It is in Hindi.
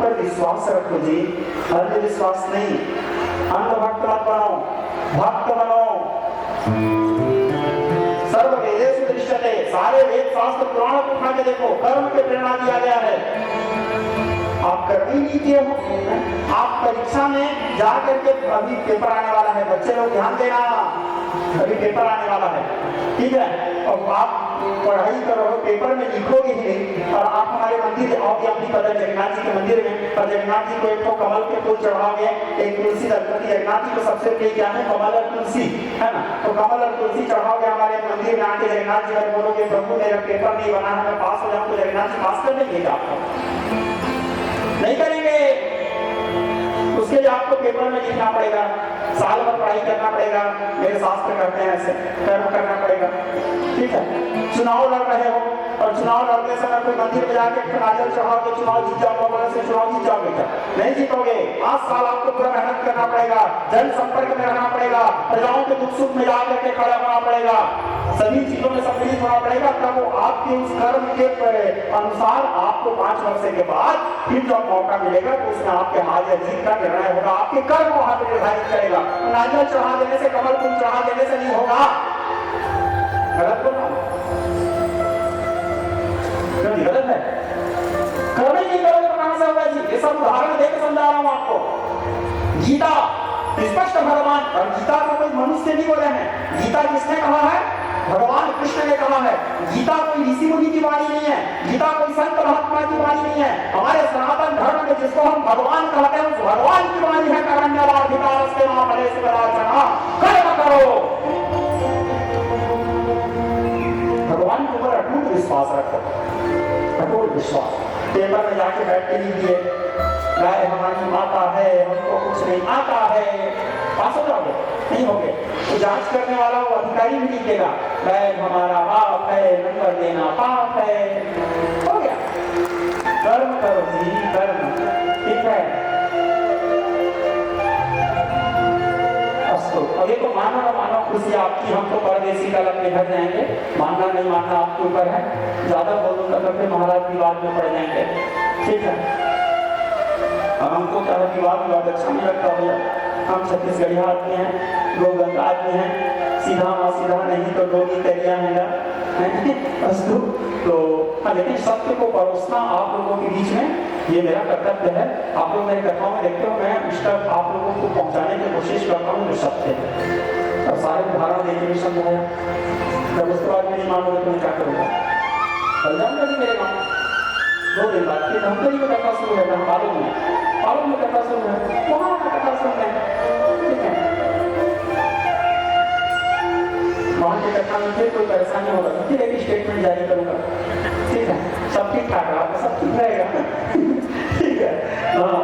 ऊपर विश्वास रखो जी, अंधविश्वास नहीं। अंधभक्त मत बनो, भक्त बनो। सर्व वेदेषु दृश्यते, सारे वेद शास्त्र पुराण को उठा के देखो, कर्म के प्रेरणा दिया गया है। आप कर्म ही नहीं किए हो, आप परीक्षा में जा करके, अभी पेपर आने वाला है, बच्चे लोग ध्यान देना, अभी पेपर आने वाला है, ठीक है। और आप पढ़ाई करोगे, पेपर में लिखोगे ही नहीं, और आप हमारे मंदिर आओगे अपनी पदर जगन्नाथ जी के मंदिर में, और जगन्नाथ जी को एक तो कमल के फूल चढ़ाओगे, एक तुलसी दलपति। जगन्नाथ जी को सबसे प्रिय क्या है? कमल और तुलसी, है ना। तो कमल और तुलसी चढ़ाओगे हमारे मंदिर में आके, जगन्नाथ जी और बोलोगे प्रभु मेरा पेपर नहीं बना है, मैं पास हो जाऊं, तो जगन्नाथ जी पास कर देंगे आपको? नहीं करेंगे। उसके लिए आपको पेपर में लिखना पड़ेगा, साल भर पढ़ाई करना पड़ेगा, मेरे शास्त्र करते हैं ऐसे, कर्म करना पड़ेगा, ठीक है। चुनाव लड़ रहे हो, और चुनाव लड़ते समय कोई मंदिर में जाके नारियल चढ़ाओगे, चुनाव जीत जाओगे, से चुनाव जीत जाओगे क्या? नहीं जीतोगे। 5 साल आपको पूरा मेहनत करना पड़ेगा, जन संपर्क में रहना पड़ेगा, प्रजाओं के दुख सुख में जाकर के खड़ा होना पड़ेगा, सभी चीजों में सम्मिलित होना पड़ेगा, तब वो आपके उस कर्म के अनुसार आपको 5 वर्ष के बाद फिर जब मौका मिलेगा तो उसमें आपके हार या जीत का निर्णय होगा, आपके कर्म वहां पर निर्धारित करेगा। नारियल चढ़ा देने से, कमल फूल चढ़ा देने से नहीं होगा। गलत बोला? गलत है। कर्म ही नहीं करोगे तो कहां से होगा जी? ये सब उदाहरण देकर समझा रहा हूं आपको। गीता स्पष्ट भगवान, और गीता को कोई मनुष्य नहीं बोले हैं, गीता किसने कहा है? भगवान कृष्ण ने कहा है। गीता कोई ऋषि मुनि की वाणी नहीं है, गीता कोई संत महात्मा की वाणी नहीं है। हमारे सनातन धर्म में जिसको हम भगवान कहते हैं, उस भगवान की वाणी है। कर्मण्यवाधिकारस्ते मा फलेषु कदाचन, कर्म करो। भगवान के ऊपर अटूट विश्वास रखो, अटूट विश्वास। पेपर में जाके बैठ के लीजिए, गाय हमारी माता है, हमको कुछ नहीं आता है, पास हो जाओगे? नहीं होगे। तो जांच करने वाला वो अधिकारी भी लिखेगा, गाय हमारा बाप है, नंबर देना पाप है, हो गया। कर्म करो जी, कर्म, ठीक है। अब ये तो मानो ना मानो खुशी आपकी, हम तो परदेसी कल अपने घर जाएंगे, मानना नहीं मानना आपके ऊपर है। ज्यादा बोलूंगा तो फिर महाराज विवाद में पड़ जाएंगे, ठीक है। अब हमको क्या है, विवाद अच्छा नहीं लगता भैया। हम छत्तीसगढ़ी आदमी हैं, लोग गंगा आदमी हैं, सीधा माँ सीधा नहीं तो लोग तरिया है ना, अस्तु। तो लेकिन सत्य को परोसना आप लोगों के बीच में ये मेरा कर्तव्य है। आप लोग मेरी कथाओं में देखते हो, मैं इष्टतम आप लोगों को पहुंचाने की कोशिश करता हूँ जो सत्य है। और सारे उदाहरण देकर भी समझाया, जब उसके बाद नहीं मानोगे तो मैं क्या करूँगा? चल जाऊँगा जी मेरे गाँव 2 दिन बाद, फिर धमतरी में कथा शुरू है, मालूम में कथा शुरू है, वहाँ कथा शुरू है, ठीक है। वहाँ की कथा में फिर कोई परेशानी होगा तो फिर एक स्टेटमेंट जारी करूँगा, ठीक है। सब ठीक ठाक है, आपका सब ठीक रहेगा, ठीक है। हाँ।